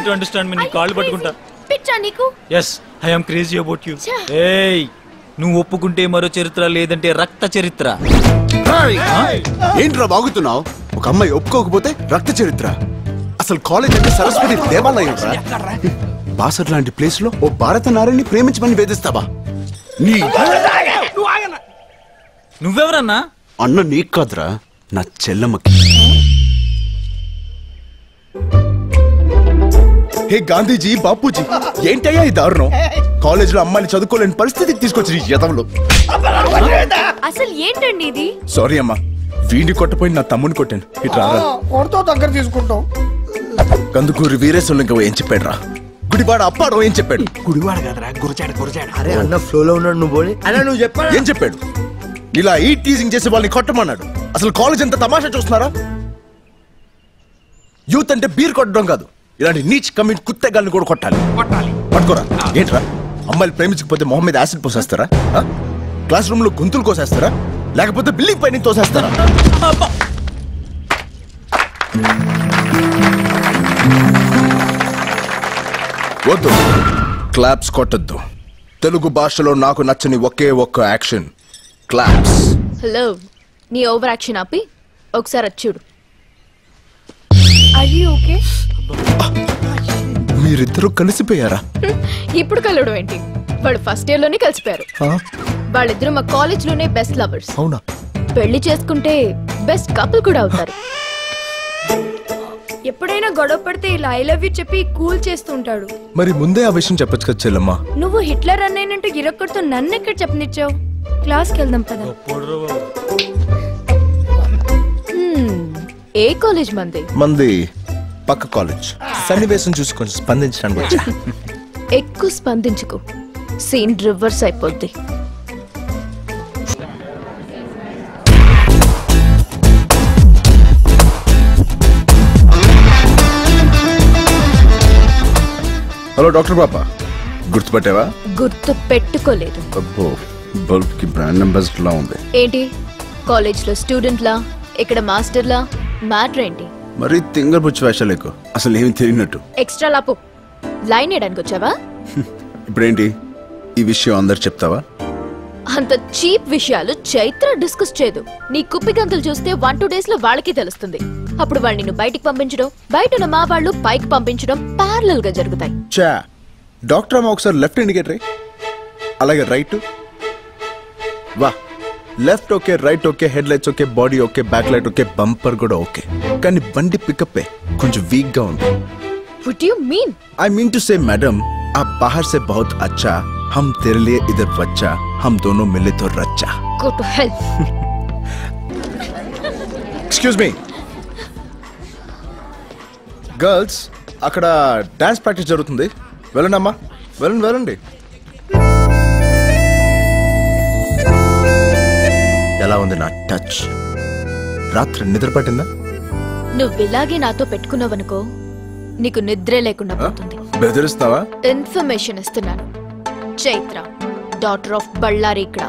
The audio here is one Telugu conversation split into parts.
టు అండర్స్టాండ్ మీ. నీ కాళ్ళు పట్టుకుంటా. పిచ్చా నీకు? yes I am crazy about you. ఏయ్ నువ్వు ఒప్పుకుంటే మరో చరిత్ర లేదంటే రక్త చరిత్ర. ఏంట్రా బాగుతున్నావు? ఒక అమ్మాయి ఒప్పుకోకపోతే రక్త చరిత్ర. అసలు కాలేజ్ అంటే సరస్వతి దేవాలయం రా. బాసర్ లాంటి ప్లేస్ లో ఓ భారత నారిని ప్రేమించమని వేధిస్తావా? నువ్వెవరన్నా? అన్న నీకు కాదురా, నా చెల్లమ్మకి. హే గాంధీజీ, బాపూజీ, ఏంటయ్యా ఈ దారుణం? కాలేజ్ లో అమ్మాయిని చదువుకోలేని పరిస్థితికి తీసుకొచ్చి యదవులు. అసలు ఏంటండి ఇది? సారీ అమ్మా, వీడిని కొట్టపోయి నా తమ్ముని కొట్టాను. ఇట్లా దగ్గర తీసుకుంటాం. కందుకూరి వీరేశ్వరంగా ఏం చెప్పాడు రా? గుడివాడ అప్పాడు ఏం చెప్పాడు? గుడివాడ కదరా, గురచాడ. అరే అన్న ఫ్లోలో ఉన్నాడు, నువ్వు పోనీ అన్న. నువ్వు చెప్పాడు. ఏం చెప్పాడు? ఇలా ఈ టీజింగ్ చేసే వాళ్ళని కొట్టమన్నాడు. అసలు కాలేజ్ ఎంత తమాషా చూస్తున్నారా? యూత్ అంటే బీర్ కొట్టడం కాదు, ఇలాంటి నీచ్ కమిట్ కుత్తెగాల్ని కూడా కొట్టాలి. పట్టుకోరా. ఏంట్రా, అమ్మాయిలు ప్రేమించకపోతే మొహం మీద యాసిడ్ పోసేస్తారా? క్లాస్ రూమ్ లో గొంతులు కోసేస్తారా? లేకపోతే బిల్డింగ్ పైన తోసేస్తారా? వద్దు, క్లాప్స్ కొట్టద్దు. తెలుగు భాషలో నాకు నచ్చని ఒకే ఒక్క యాక్షన్, క్లాప్స్. హలో, నీ ఓవర్ యాక్షన్ ఆపి ఒకసారి చూడు. ఓకే, మీరిద్దరూ కలిసిపోయారా? ఇప్పుడు కలవడం ఏంటి? వాళ్ళు ఫస్ట్ ఇయర్ లోనే కలిసిపోయారు. వాళ్ళిద్దరూ మా కాలేజ్ లోనే బెస్ట్ లవర్స్. అవునా? పెళ్లి చేసుకుంటే బెస్ట్ కపుల్ కూడా అవుతారు. ఎప్పుడైనా గొడవ పడితే ఇలా ఐ లవ్ యూ చెప్పి కూల్ చేస్తూ ఉంటాడు. మరి ముందే ఆ విషయం చెప్పొచ్చు కదా చెల్లమ్మా. నువ్వు హిట్లర్ అన్నయ్యనంటూ గిరక్కొడుతూ నన్ను ఎక్కడ చెప్పనిచ్చావు? క్లాస్కి వెళ్దాం పద. ఏ కాలేజ్ మంది? మంది పక్క కాలేజ్. సన్నివేశం చూసి కొంచెం స్పందించడానికి వచ్చా. ఎక్కువ స్పందించుకో, సీన్ రివర్స్ అయిపోద్ది. హలో డాక్టర్ పాప, గుర్తుపట్టావా? గుర్తు పెట్టుకోలేదు. అబ్బో, బల్బ్ కి బ్రాండ్ అంబాసిడర్ లా ఉంది. ఏంటి కాలేజ్ లో స్టూడెంట్ లా, ఇక్కడ మాస్టర్ లా? మ్యాటర్ ఏంటి? మరి తింగర్ బుచ్చి వేషాలు ఎక్కువ, అసలు ఏమి తెలియనట్టు. ఎక్స్ట్రా లాపు. లైన్ వేయడానికి వచ్చావా? ఇప్పుడేంటి ఈ విషయం అందరు చెప్తావా? అంత చీప్ విషయాలు చైత్ర డిస్కస్ చేయదు. నీ కుప్పి గంతులు చూస్తే 1-2 days లో వాళ్ళకి తెలుస్తుంది. అప్పుడు వాళ్ళని నువ్వు బయటికి పంపించడం, బయట ఉన్న మా వాళ్ళు పైకి పంపించడం ప్యారలల్ గా జరుగుతాయి. చా డాక్టర్ అమ్మ, ఒకసారి లెఫ్ట్ ఇండికేటర్, అలాగే రైట్. వా, left okay, right okay, head lights okay, body okay, back light okay, bumper కూడా ఓకే. కానీ బండి పికప్ కొంచెం వీక్ గా ఉంది. What do you mean? I mean to say, madam, आप बाहर से बहुत अच्छा, हम तेरे लिए इधर बच्चा, हम दोनों मिले तो रच्चा. Go to hell. Excuse me. Girls, అక్కడ డాన్స్ ప్రాక్టీస్ జరుగుతుంది, వెళ్ళండి అమ్మా, వెళ్ళండి. ఎలా ఉంది నా టచ్? రాత్రి నిద్ర పట్టిందా? నువ్వు ఇలాగే నాతో పెట్టుకున్నావనుకో, నీకు నిద్రే లేకుండా పోతుంది. బెదిరిస్తావా? ఇన్ఫర్మేషన్ ఇస్తున్నాను. చైత్ర, డాటర్ ఆఫ్ బళ్ళారి ఇక్కడ.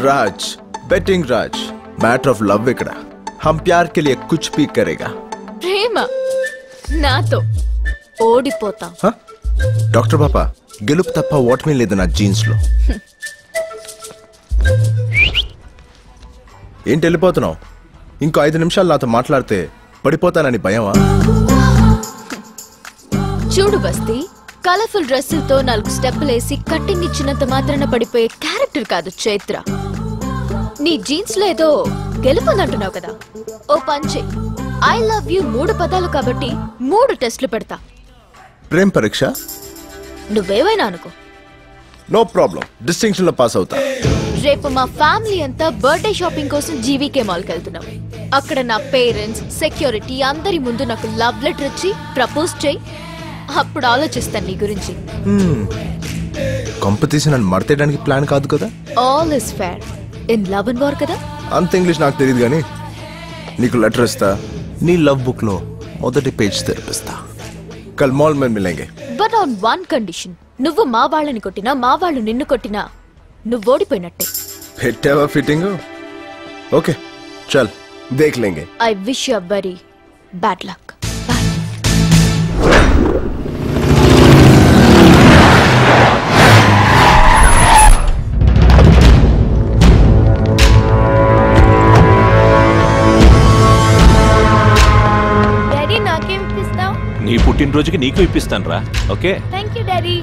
Raj, betting Raj, matter of love ఇక్కడ. हम प्यार के लिए कुछ भी करेगा. ప్రేమ నాతో ఓడిపోతా. డాక్టర్ పాప, గెలుపు తప్ప ఓటమి లేదు నా జీన్స్ లో. ఏంటి వెళ్ళిపోతున్నావు? ఇంకో 5 నిమిషాలు నాతో మాట్లాడితే పడిపోతానని భయమా? చూడు బస్తీ, కలర్ఫుల్ డ్రెస్సులతో 4 స్టెప్పులు వేసి కట్టింగ్ ఇచ్చినంత మాత్రాన పడిపోయే క్యారెక్టర్ కాదు చైత్ర. నీ జీన్స్ లో ఏదో గెలుపుందంటున్నావు కదా, ఓ పంచే. ఐ లవ్ యూ 3 పదాలు కాబట్టి 3 టెస్టులు పెడతా. ప్రేమ పరీక్ష? నువ్వేవైనా అనుకో, నో ప్రాబ్లం, డిస్టింక్షన్ లో పాస్ అవుతా. రేపు మా ఫ్యామిలీ అంతా బర్త్డే షాపింగ్ కోసం జీవీకే మాల్కి వెళ్తున్నాం. అక్కడ నా పేరెంట్స్, సెక్యూరిటీ అందరి ముందు నాకు లవ్ లెటర్ ఇచ్చి ప్రపోజ్ చేయి. అప్పుడు ఆలోచిస్తాను నీ గురించి. కాంపిటీషన్ నన్ను మడతేయడానికి ప్లాన్ కాదు కదా? All is fair in love and war కదా. అంత ఇంగ్లీష్ నాకు తెలియదు, కానీ నీకు లెటర్ ఇస్తా, నీ లవ్ బుక్ లో మొదటి పేజ్ తెరిపిస్తా. కల్ మాల్ మే మిలేంగే. బట్ ఆన్ వన్ కండిషన్, నువ్వు మా వాళ్ళని కొట్టినా, మా వాళ్ళు నిన్ను కొట్టినా నువ్వు ఓడిపోయినట్టే. పెట్టావా ఫిట్టింగ్? ఓకే చల్ దేఖ్ లేంగే. I wish you very bad luck. Bye. పుట్టినరోజుకి నీకు ఇప్పిస్తాను రా. Okay thank you daddy.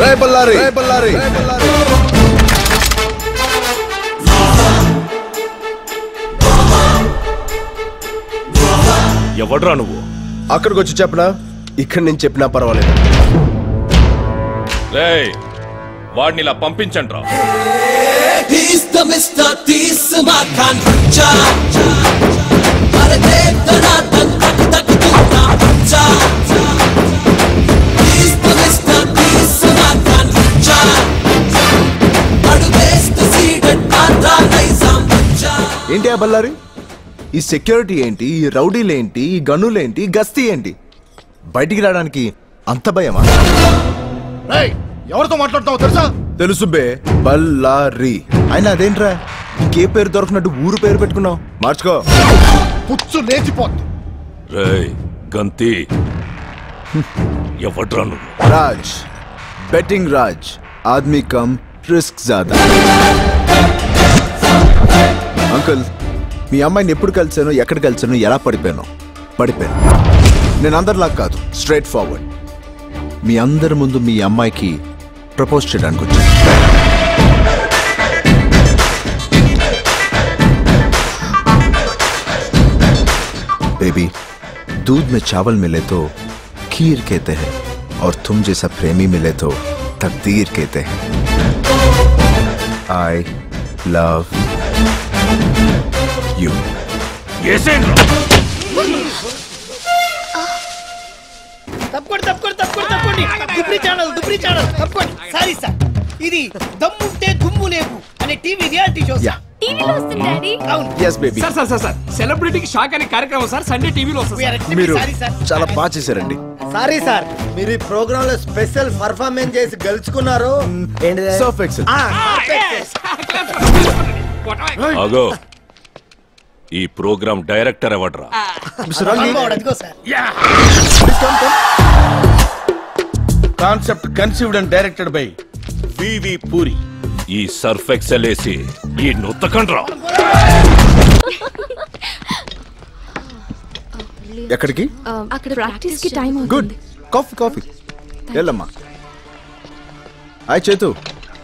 రే బల్లారి, రే బల్లారి. ఎవడ్రా నువ్వు? అక్కడికి వచ్చి చెప్పనా, ఇక్కడ నుంచి చెప్పినా పర్వాలేదు. రేయ్ వాడిని ఇలా పంపించండి రా. ఏంటి ఆ బల్లారి? ఈ సెక్యూరిటీ ఏంటి, ఈ రౌడీలేంటి, ఈ గన్నులేంటి, ఈ గస్తీ ఏంటి? బయటికి రావడానికి అంత భయమా? ఎవరితో మాట్లాడుతావు తెలుసా? తెలుసు బే, బల్లారి. అయినా అదేంట్రా కే పేరు దొరకనట్టు ఊరు పేరు పెట్టుకున్నావు? మార్చుకో. పుచ్చు లేచిపోద్ది. రేయ్ గంతి ఎవడ్రా నువ్వు? రాజ్, బెట్టింగ్ రాజ్. ఆద్మీ కమ్ రిస్క్ జాదా. అంకుల్, మీ అమ్మాయిని ఎప్పుడు కలిసాను, ఎక్కడ కలిసాను, ఎలా పడిపోయాను? నేను అందరిలా కాదు, స్ట్రైట్ ఫార్వర్డ్. మీ అందరి ముందు మీ అమ్మాయికి ప్రపోజ్ చేయడానికి వచ్చాను. बेबी, दूध में चावल मिले तो खीर कहते हैं, और तुम जैसा प्रेमी मिले तो तकदीर कहते हैं. I love you. తప్పకోండి. దుబ్రి ఛానల్ తప్పకోండి. సారీ సార్, ఇది దమ్ముంటే దుమ్ము లేవు అనే టీవీ రియాలిటీ షో. Yeah. టీవీలో వస్తుంది డాడీ. అవును. Yes, baby. సార్ సెలబ్రిటీకి షాక్ అనే కార్యక్రమం సార్ సండే టీవీలో వస్తుంది. మీరు సారీ సార్. చాలా బాగా చేశారండి. సారీ సార్, మీరు ఈ ప్రోగ్రామ్ లో స్పెషల్ పర్ఫార్మెన్స్ చేసి గెలుచుకున్నారు. ఏంటిది? Surf excel. ఆగో, ఈ ప్రోగ్రామ్ డైరెక్టర్ ఎవడ్రా? Mr. Rangi. అదిగో sir. Please come. Concept conceived and directed by V V Puri. ఈ సర్ఫ్ ఎక్సెల్ వేసి ఈ నొత్తకండ్రా. ఎక్కడికి? అక్కడ ప్రాక్టీస్ కి టైం గుడ్. కాఫీ వెళ్ళమ్మా. హాయ్ చేతు,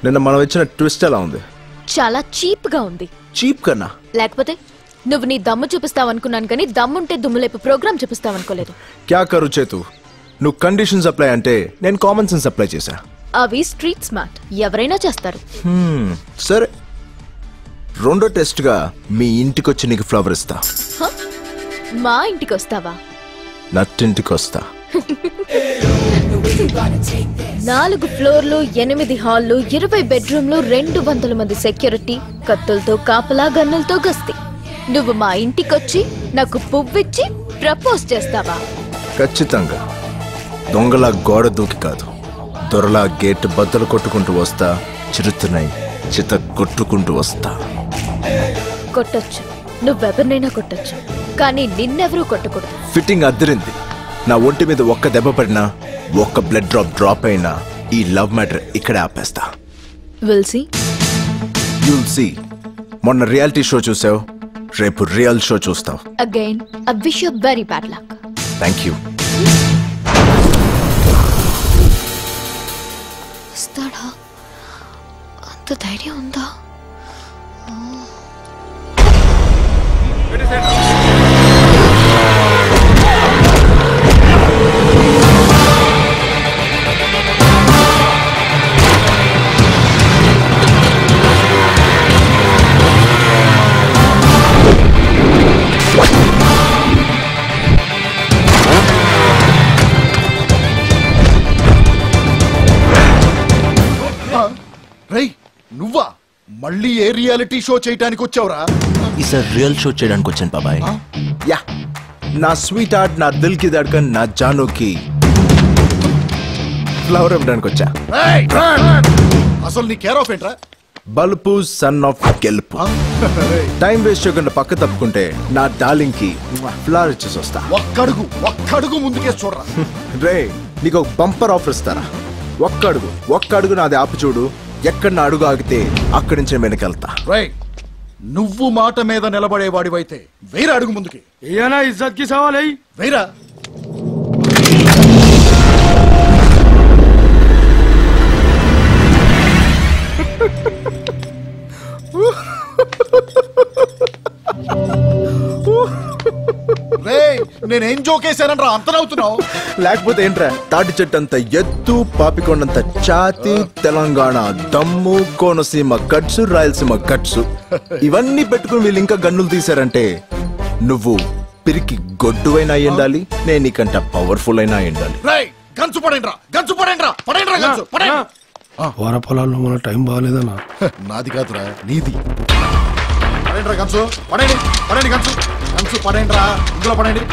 నిన్న మనం ఇచ్చిన ట్విస్ట్ ఎలా ఉంది? చాలా చీప్ గా ఉంది. చీప్ కన్నా? లేకపోతే నువ్వు నీ దమ్ము చూపిస్తావనుకున్నాను కానీ దమ్ముంటే దుమ్ములేపు ప్రోగ్రామ్ చూపిస్తావనుకోలేదు. క్యా కరు చేతు, నువ్వు కండిషన్స్ అప్లై అంటే నేను కామన్ సెన్స్ అప్లై చేశా. అవి స్ట్రీట్ స్మార్ట్, ఎవరైనా చేస్తారు. సరే, రెండో టెస్ట్ గా మీ ఇంటికి వచ్చి నీకు ఫ్లవర్ ఇస్తా. హ? మా ఇంటికి వస్తావా? నట్టింటికి వస్తా. 4 ఫ్లోర్లు, 8 హాల్లు, 20 బెడ్రూమ్లు, 200 మంది సెక్యూరిటీ, కత్తులతో కాపలా, గన్నులతో గస్తీ. నువ్వు మా ఇంటికొచ్చి నాకు పువ్విచ్చి ప్రపోజ్ చేస్తావా? ఖచ్చితంగా. దొంగలా గోడ దూకి కాదు, దొరలా గేట్ బద్దలు కొట్టుకుంటూ వస్తా. చిరుతున్నాయి చిత కొట్టుకుంటూ వస్తా. కొట్టొచ్చు, నువ్వెవరినైనా కొట్టొచ్చు, కానీ నిన్నెవరూ కొట్టకూడదు. ఫిట్టింగ్ అద్దరింది. నా ఒంటి మీద ఒక్క దెబ్బ పడినా, ఒక్క బ్లడ్ డ్రాప్ అయినా ఈ లవ్ మ్యాటర్ ఇక్కడే ఆపేస్తా. Will see. You'll see. మొన్న రియాలిటీ షో చూసావు, రేపు రియల్ షో చూస్తావు. Again I wish you very bad luck. Thank you. వస్తాడా? అంత ధైర్యం ఉందా? రై నువ్వా? మళ్ళీ ఏ రియాలిటీ షో చేయడానికి వచ్చావురా? ఈసారి రియల్ షో చేయడానికి వచ్చాను బాబాయ్. యా, నా స్వీట్ హార్ట్, నా దిల్ కి దడ్కన్, నా జానుకి ఫ్లవర్ ఇవ్వడానికి వచ్చా. అసలు నీ కేర్ ఆఫ్ ఏంట్రా? బల్పు సన్ ఆఫ్ గెలుపు. టైం వేస్ట్ చేయకుండా పక్క తప్పుకుంటే నా డార్లింగ్ కి ఫ్లవర్ ఇచ్చేసి వస్తా. ఒక్కడుగు ముందుకే చూడరా. రే, నీకు ఒక బంపర్ ఆఫర్ ఇస్తారా? ఒక్క అడుగు నాది ఆపు చూడు. ఎక్కడ నా అడుగు ఆగితే అక్కడి నుంచి వెనకెళ్తా. రైట్, నువ్వు మాట మీద నిలబడేవాడివైతే వేరే అడుగు ముందుకి. ఏనా ఇజ్జత్ కి సవాల్ అయ్యి వేరా. నేనేం జోకేశానరా అంత నవ్వుతున్నావు? లేకపోతే ఏంట్రా, తాటి చెట్టు అంత ఎత్తు, పాపికొండంత ఛాతి, తెలంగాణ దమ్ము, కోనసీమ కట్స్, రాయలసీమ కట్స్ ఇవన్నీ పెట్టుకుని వీళ్ళు ఇంకా గన్నులు తీశారంటే నువ్వు పిరికి గొడ్డువైనా అయ్యిండాలి, నేను నీకంట పవర్ఫుల్ అయినా అయ్యిండాలి. గన్సు పడేండ్రా, గన్సు పడేండ్రా, పడేండ్రా గన్సు పడేండ్రా. వార పొలాల్లో మన టైం బాగాలేదన్నా. నాది కాదురా, నీది. పడేండ్రా గన్సు, పడేండి పడేండి గన్సు, గన్సు పడేండ్రా, ఇందులో పడేండి.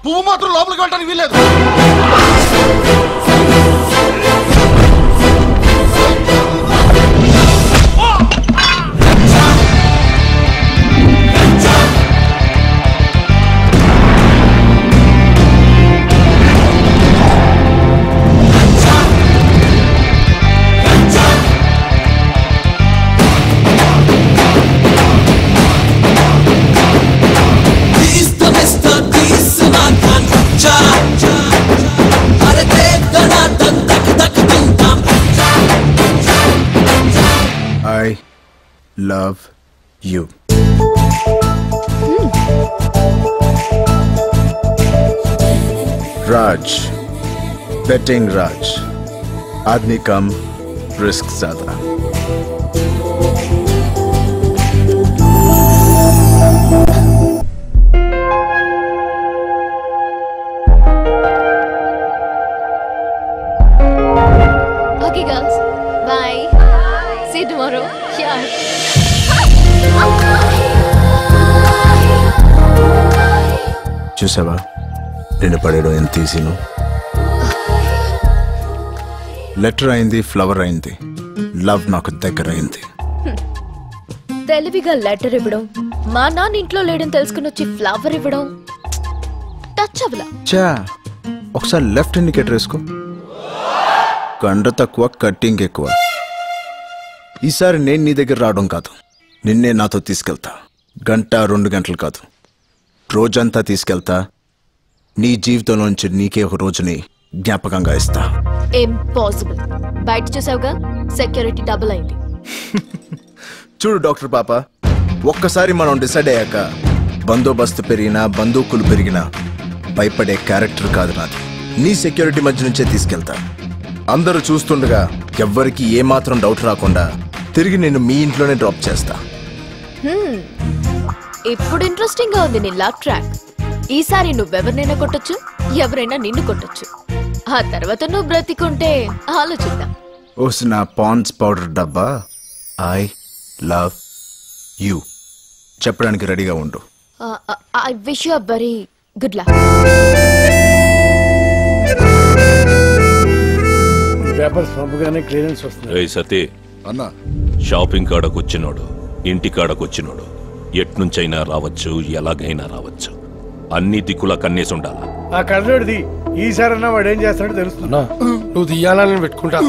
పువ్వు మాత్రం లోపలికి వెళ్ళడానికి వీల్లేదు. I love you. Raj, betting Raj. आदमी कम, रिस्क ज्यादा. Okay, girls. Bye. See you tomorrow. Yeah. చూసావా నేను పడేయడం ఎంత ఈజీను. లెటర్ అయింది, ఫ్లవర్ అయింది, లవ్ నాకు దగ్గర అయింది. తెలివిగా లెటర్ ఇవ్వడం, మా నాన్న ఇంట్లో లేడని తెలుసుకుని వచ్చి ఫ్లవర్ ఇవ్వడం, టచ్ అవ్వలా. చా ఒకసారి లెఫ్ట్ ఇండికేటర్ వేసుకో. కండ తక్కువ, కట్టింగ్ ఎక్కువ. ఈసారి నేను నీ దగ్గర రావడం కాదు, నిన్నే నాతో తీసుకెళ్తా. గంట 2 గంటలు కాదు, రోజంతా తీసుకెళ్తా. నీ జీవితంలోంచి నీకే ఒక రోజుని జ్ఞాపకంగా ఇస్తా. ఇంపాసిబుల్. బయట చూసావుగా, సెక్యూరిటీ డబుల్ అయింది. చూడు డాక్టర్ పాప, ఒక్కసారి మనం డిసైడ్ అయ్యాక బందోబస్తు పెరిగినా, బందూకులు పెరిగినా భయపడే క్యారెక్టర్ కాదు నాది. నీ సెక్యూరిటీ మధ్య నుంచే తీసుకెళ్తా. అందరూ చూస్తుండగా ఎవ్వరికి ఏమాత్రం డౌట్ రాకుండా తిరిగి నేను మీ ఇంట్లోనే డ్రాప్ చేస్తా. ఇప్పుడు ఇంట్రెస్టింగ్ గా ఉంది నీ లవ్ ట్రాక్. ఈసారి నువ్వెవరినైనా కొట్టొచ్చు, ఎవరైనా నిన్ను కొట్టొచ్చు. ఆ తర్వాత నువ్వు బ్రతికుంటే ఆలోచిద్దాం. ఓస్ నా పాండ్స్ పౌడర్ డబ్బా, ఐ లవ్ యూ చెప్పడానికి రెడీగా ఉండు. I wish you very good luck. Papers పంపగానే క్లియరెన్స్ వస్తుంది. ఏయ్ సతీ అన్నా, షాపింగ్ కాడకొచ్చినోడు, ఇంటి కాడకొచ్చినోడు ఎట్నుంచైనా రావచ్చు, ఎలాగైనా రావచ్చు. అన్ని దిక్కులా కన్నేసి ఉండాలా. ఆ కర్రోడిది ఈసారన్నా వాడు ఏం చేస్తాడో తెలుస్తున్నా. నువ్వు తీయాలని పెట్టుకుంటా.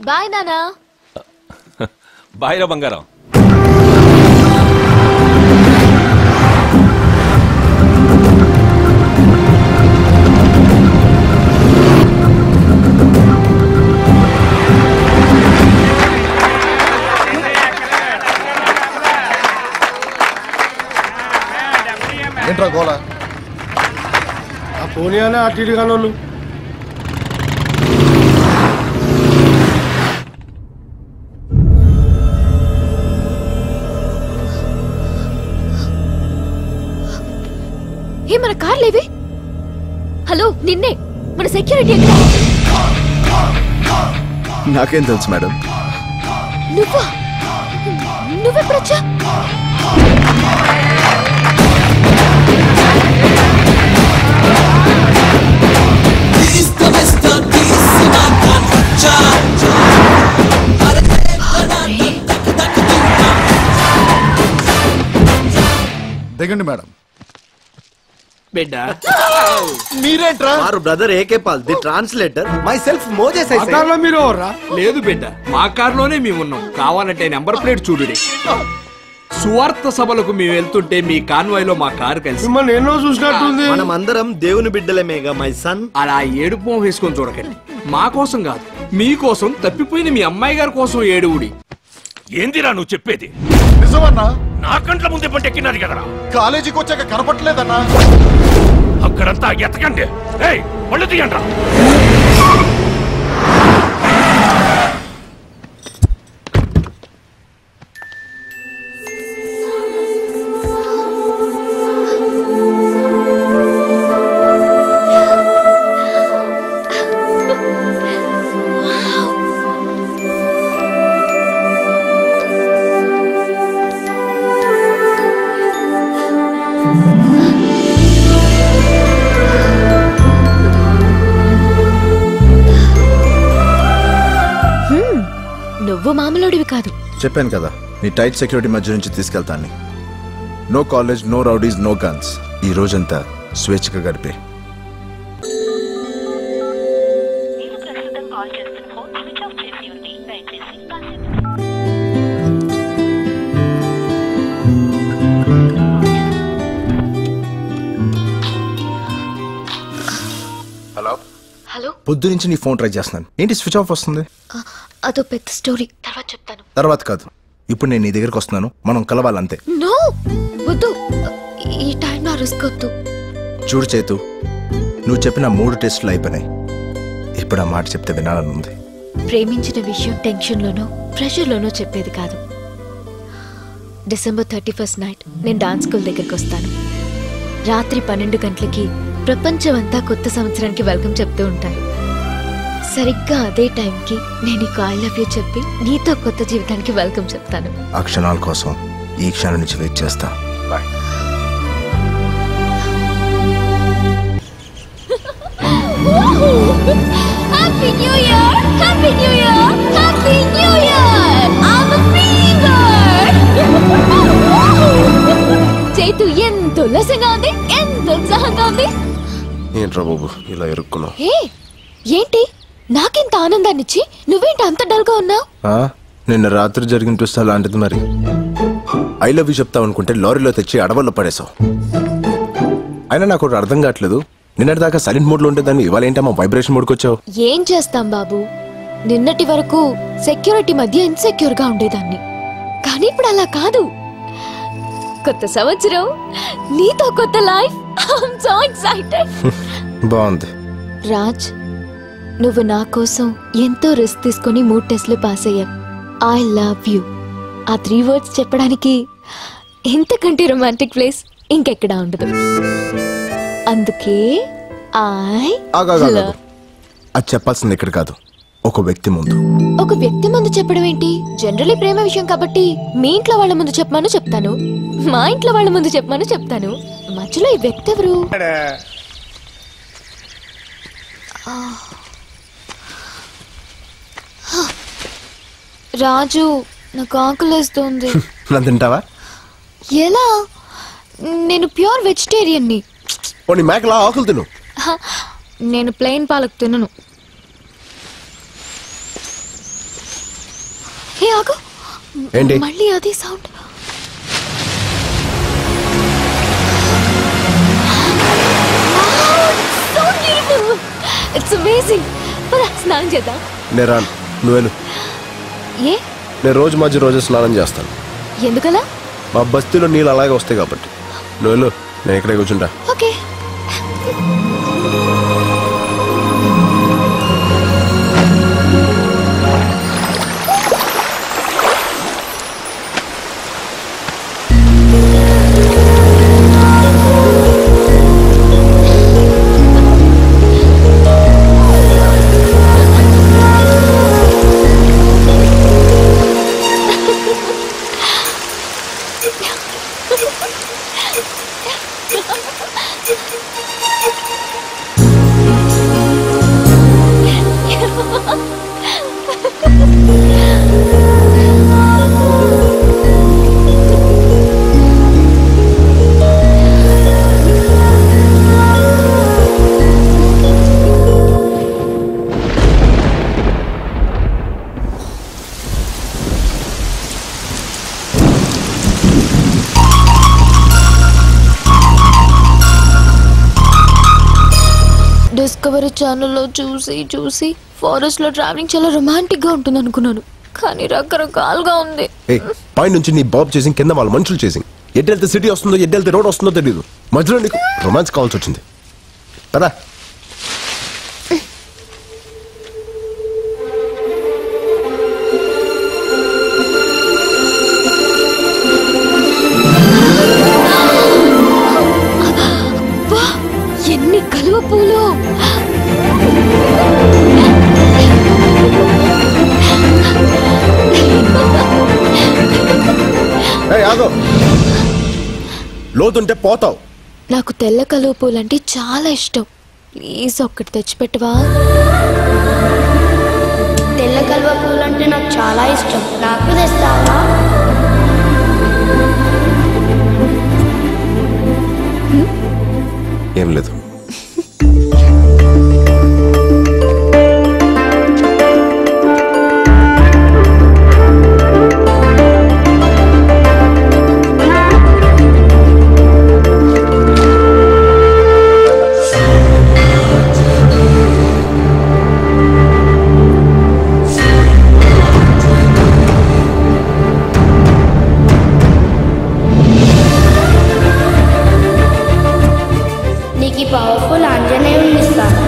బాయ్ నానా. బాయ్రా బంగారం. పోనీ అనే అటు ఇటు కాని వాళ్ళు. ఏ మన కార్ లేవి? హలో నిన్నే, మన సెక్యూరిటీ ఎక్కడ? నాకేం తెలుసు మేడం. నువ్వెప్పుడొచ్చా? దిగండి మేడం. బిడ్డ మీరేంట్రా? మారు brother AK Paul the translator myself Moses I say. కార్లో మీరు ఎవర్రా? లేదు బిడ్డ, మా కారులోనే మేము ఉన్నాం. కావాలంటే నెంబర్ ప్లేట్ చూడుడి. సువార్త సభలకు మేము వెళ్తుంటే మీ కాన్వాయ్ లో మా కారు కలిసి మిమ్మల్ని ఎన్నో చూసినట్టుంది. మనం అందరం దేవుని బిడ్డలమేగా మై సన్. అలా ఏడుపు వేసుకొని చూడకండి. మా కోసం కాదు, మీకోసం, తప్పిపోయిన మీ అమ్మాయి గారి కోసం ఏడువుడి. ఏందిరా నువ్వు చెప్పేది? నిజమన్నా? నా కంట్ల ముందే పంట ఎక్కినది కదరా. కాలేజీకి వచ్చాక కనపట్లేదన్నా. అక్కడంతా ఎత్తకండి. ఏయ్ పళ్ళు తీయండి. నువ్వు మామూలుడివి కాదు. చెప్పాను కదా, నీ టైట్ సెక్యూరిటీ మధ్య నుంచి తీసుకెళ్తాను. No college, no rowdies, no guns. ఈ రోజంతా స్వేచ్ఛగా గడిపే. హలో, పొద్దు నుంచి నీ ఫోన్ ట్రై చేస్తున్నాను. ఏంటి స్విచ్ ఆఫ్ వస్తుంది? అదో పెద్ద స్టోరీ, తర్వాత చెప్తాను. తర్వాత కాదు, ఇప్పుడు నేను నీ దగ్గరికి వస్తున్నాను, మనం కలవాలంతే. నో వద్దు, ఈ టైం నా రిస్క్ వద్దు. చూడు చేతు, నువ్వు చెప్పిన 3 టెస్టులు అయిపోయినాయి. ఇప్పుడు ఆ మాట చెప్తే వినాలని ఉంది. ప్రేమించిన విషయం టెన్షన్లోనో ప్రెషర్లోనో చెప్పేది కాదు. December 31st నైట్ నేను డాన్స్ స్కూల్ దగ్గరికి వస్తాను. రాత్రి 12 గంటలకి ప్రపంచమంతా కొత్త సంవత్సరానికి వెల్కమ్ చెప్తూ ఉంటారు. సరిగ్గా అదే టైంకి నేను నీకు ఐ లవ్ యూ చెప్పి నీతో కొత్త జీవితానికి వెల్కమ్ చెప్తాను. ఆ క్షణాల కోసం ఈ క్షణం నుంచి వెయిట్ చేస్తా. Bye. Happy new year, happy new year, happy new year. I am fever. చేతు ఎంత ఉల్లాసంగా ఉంది, ఎంత ఉత్సాహంగా ఉంది. ఏంట్రా బాబు ఇలా ఇరుక్కున్నావు? ఏంటి నాకెంత ఆనందాన్నిచ్చి నువ్వేంటి అంత డల్గా ఉన్నావు? నిన్న రాత్రి జరిగిన ట్విస్ట్ అలాంటిది. మరి ఐ లవ్ యూ చెప్తావు అనుకుంటే లారీలో తెచ్చి అడవుల్లో పడేసావు. అయినా నాకు ఒకటి అర్థం కావట్లేదు, నిన్నటి దాకా సైలెంట్ మోడ్ లో ఉంటే దాన్ని ఇవాళ ఏంటమ్మా వైబ్రేషన్ మోడ్కి వచ్చావు? ఏం చేస్తాం బాబు, నిన్నటి వరకు సెక్యూరిటీ మధ్య ఇన్సెక్యూర్ గా ఉండేదాన్ని. కానీ ఇప్పుడు అలా కాదు. కొత్త సంవత్సరం, నీతో కొత్త life. I am so excited. బాగుంది. రాజ్, నువ్వు నా కోసం ఎంతో రిస్క్ తీసుకుని 3 టెస్ట్లు పాస్ అయ్యావు. I love you. ఆ 3 words చెప్పడానికి ఇంతకంటే రొమాంటిక్ ప్లేస్ ఇంకెక్కడా ఉండదు. అందుకే అది చెప్పాల్సింది ఇక్కడ కాదు, ఒక వ్యక్తి ముందు. ఒక వ్యక్తి ముందు చెప్పడం ఏంటి? జనరలీ ప్రేమ విషయం కాబట్టి మీ ఇంట్లో వాళ్ళ ముందు చెప్పమని చెప్తాను, మా ఇంట్లో వాళ్ళ ముందు చెప్పమని చెప్తాను. మధ్యలో ఈ వ్యక్తి ఎవరు? రాజు, నాకు ఆకలేస్తుంది. తింటావా? ఎలా? నేను ప్యూర్ వెజిటేరియన్ ని. మేకలా ఆకులు తిను. నేను ప్లెయిన్ పాలక్ తినను. ఏ ఆగు, మళ్ళీ అదే సౌండ్. It's amazing. స్నానం చేద్దాం. నేను రాను, నువ్వేను. ఏ? నేను రోజు స్నానం చేస్తాను. ఎందుకలా? మా బస్తీలో నీళ్ళు అలాగే వస్తాయి కాబట్టి. నువ్వు నేను ఇక్కడే కూర్చుంటా. ఓకే. డిస్కవరీ ఛానల్లో చూసి ఫారెస్ట్ లో ట్రావెలింగ్ చాలా రొమాంటిక్ గా ఉంటుంది అనుకున్నాను, కానీ రకరకాలుగా ఉంది. పై నుంచి నీ బాబ్ చేసింగ్, కింద వాళ్ళ మనుషులు చేసింగ్. ఎడ్డెళ్తే సిటీ వస్తుందో ఎడ్డెళ్తే రోడ్ వస్తుందో తెలియదు. మధ్యలో నీకు రొమాన్స్ కావాల్సి వచ్చింది కదా. ఎన్ని కలువ పూలు! లోతుంటే పోతావు. నాకు తెల్ల కలువ పూలంటే చాలా ఇష్టం. ప్లీజ్ ఒక్కటి తెచ్చిపెట్టవా? తెల్ల కలువ పూలంటే నాకు చాలా ఇష్టం, నాకు తెస్తావా? ఏం లేదు. పవర్ఫుల్ ఆంజనేయుని ఇస్తాను.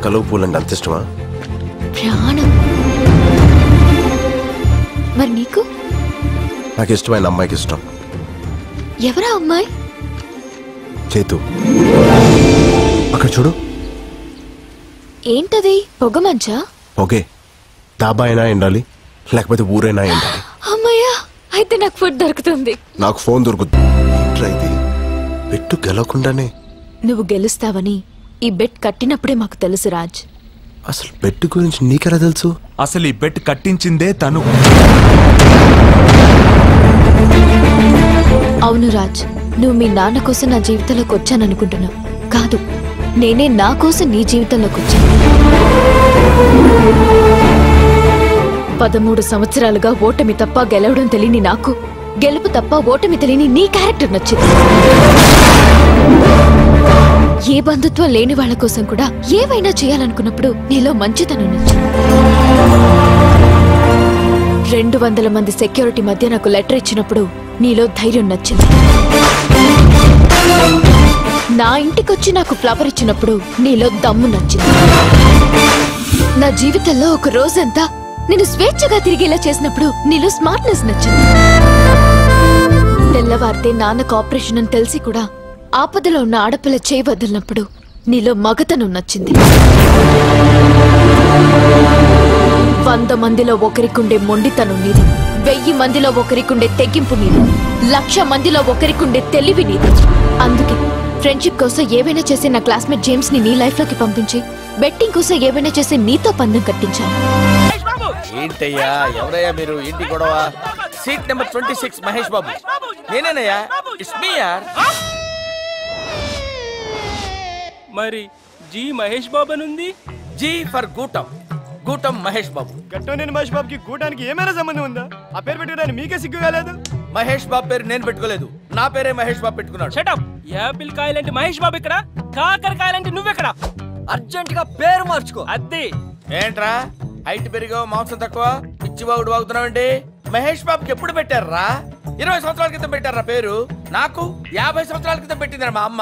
కలువ పూలంటే అంత ఇష్టమా? ప్రాణం. మరి నీకు? నాకు ఇష్టమైన అమ్మాయికి ఇష్టం. ఎవరా అమ్మాయి? చేతు. అక్కడ చూడు. ఏంటది? పొగ మంచా? ఓకే, డాబా అయినా ఎండాలి, లేకపోతే ఊరైనా ఎండాలి. అమ్మయ్యా, అయితే నాకు ఫుడ్ దొరుకుతుంది. నాకు ఫోన్ దొరుకుతుంది. పెట్టు గెలవకుండానే. నువ్వు గెలుస్తావని ఈ బెట్ కట్టినప్పుడే మాకు తెలుసు రాజ్. అసలు బెట్ గురించి నీకెలా తెలుసు? అసలు ఈ బెట్ కట్టించిందే తను. అవును రాజ్, నువ్వు మీ నాన్న కోసం నా జీవితంలోకి వచ్చాననుకుంటున్నావు. కాదు, నేనే నా కోసం నీ జీవితంలోకి వచ్చాను. 13 సంవత్సరాలుగా ఓటమి తప్ప గెలవడం తెలియని నాకు, గెలుపు తప్ప ఓటమి తెలియని నీ క్యారెక్టర్ నచ్చింది. ఏ బంధుత్వం లేని వాళ్ళ కోసం కూడా ఏవైనా చేయాలనుకున్నప్పుడు నీలో మంచితనం నచ్చింది. 200 మంది సెక్యూరిటీ మధ్య నాకు లెటర్ ఇచ్చినప్పుడు నీలో ధైర్యం నచ్చింది. నా ఇంటికొచ్చి నాకు ఫ్లవర్ ఇచ్చినప్పుడు నీలో దమ్ము నచ్చింది. నా జీవితంలో ఒక రోజంతా నేను స్వేచ్ఛగా తిరిగేలా చేసినప్పుడు నీలో స్మార్ట్నెస్ నచ్చింది. తెల్లవారితే నాన్నకు ఆపరేషన్ అని తెలిసి కూడా ఆపదలో ఉన్న ఆడపిల్ల చేయి వదిలినప్పుడు నీలో మగతనం నచ్చింది. 100 మందిలో ఒకరికుండే మొండితనం నీది, 1000 మందిలో ఒకరికుండే తెగింపు నీది, 1,00,000 మందిలో ఒకరికుండే తెలివి నీది. అందుకే ఫ్రెండ్షిప్ కోసం ఏవైనా చేసే నా క్లాస్మేట్ జేమ్స్ ని నీ లైఫ్ లోకి పంపించి, బెట్టింగ్ కోసం ఏవైనా చేసే నీతో పందెం కట్టించాను. ఏంటయ్యా, ఎవరయ్యా మీరు? ఏంటి గొడవ? Seat number 26 Mahesh Babu. నేనేనయ్యా, ఇట్స్ మీ యార్. మరి జీ మహేష్ బాబు అని ఉంది. జీ ఫర్ గూటం, గూటం మహేష్ బాబు. గట్టోనేని మహేష్ బాబుకి గూటానికి ఏమైనా సంబంధం ఉందా? ఆ పేరు పెట్టుకోవడానికి మీకే సిగ్గు కాలేదు? మహేష్ బాబు పేరు నేను పెట్టుకోలేదు, నా పేరే మహేష్ బాబు పెట్టుకున్నాడు. Shut up. Apple కాయలంటే Mahesh Babu ఇక్కడ కాకరకాయలంటే నువ్వెక్కడ అర్జెంట్ గా పేరు మార్చుకో అద్ది ఏంట్రా హైట్ పెరిగావు మాంసం తక్కువ పిచ్చిబాగుడు వాగుతున్నావండి మహేష్ బాబుకి ఎప్పుడు పెట్టారా 20 సంవత్సరాల క్రితం పెట్టారా పేరు నాకు 50 సంవత్సరాల క్రితం పెట్టిందిరా మా అమ్మ